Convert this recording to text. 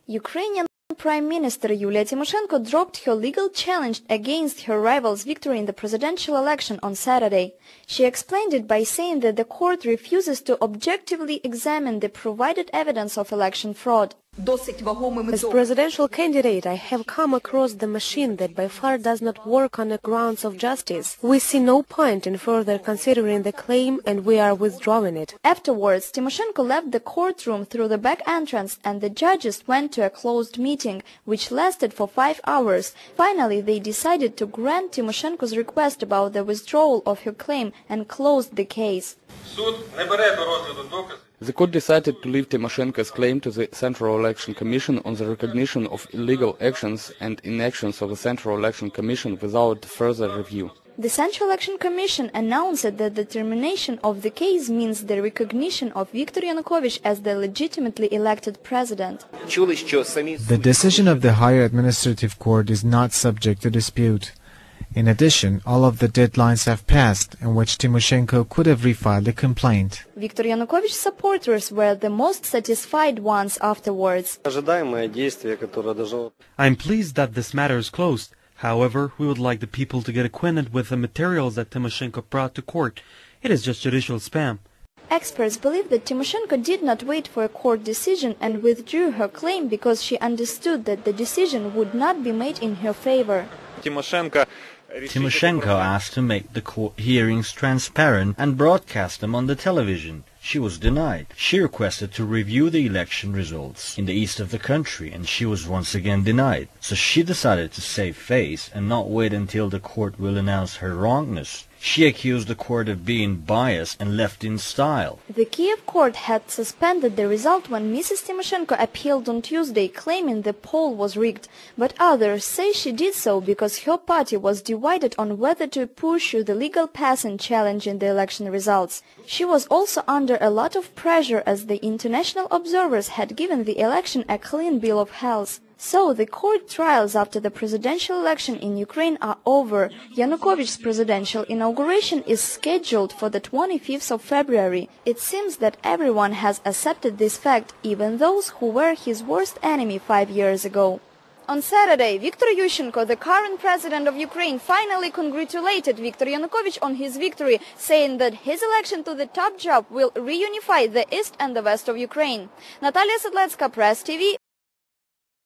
Ukrainian Prime Minister Yulia Tymoshenko dropped her legal challenge against her rival's victory in the presidential election on Saturday. She explained it by saying that the court refuses to objectively examine the provided evidence of election fraud. As presidential candidate, I have come across the machine that by far does not work on the grounds of justice. We see no point in further considering the claim and we are withdrawing it. Afterwards, Tymoshenko left the courtroom through the back entrance and the judges went to a closed meeting, which lasted for 5 hours. Finally, they decided to grant Tymoshenko's request about the withdrawal of her claim and closed the case. The court decided to leave Tymoshenko's claim to the Central Election Commission on the recognition of illegal actions and inactions of the Central Election Commission without further review. The Central Election Commission announced that the termination of the case means the recognition of Viktor Yanukovych as the legitimately elected president. The decision of the Higher Administrative Court is not subject to dispute. In addition, all of the deadlines have passed in which Tymoshenko could have refiled the complaint. Viktor Yanukovych's supporters were the most satisfied ones afterwards. I'm pleased that this matter is closed. However, we would like the people to get acquainted with the materials that Tymoshenko brought to court. It is just judicial spam. Experts believe that Tymoshenko did not wait for a court decision and withdrew her claim because she understood that the decision would not be made in her favor. Tymoshenko asked to make the court hearings transparent and broadcast them on the television. She was denied. She requested to review the election results in the east of the country, and she was once again denied. So she decided to save face and not wait until the court will announce her wrongness. She accused the court of being biased and left in style. The Kiev court had suspended the result when Mrs. Tymoshenko appealed on Tuesday, claiming the poll was rigged. But others say she did so because her party was divided on whether to pursue the legal path and challenge in the election results. She was also under a lot of pressure as the international observers had given the election a clean bill of health. So the court trials after the presidential election in Ukraine are over. Yanukovych's presidential inauguration is scheduled for the 25th of February. It seems that everyone has accepted this fact, even those who were his worst enemy 5 years ago. On Saturday, Viktor Yushchenko, the current president of Ukraine, finally congratulated Viktor Yanukovych on his victory, saying that his election to the top job will reunify the east and the west of Ukraine. Natalia Sedlecka, Press TV,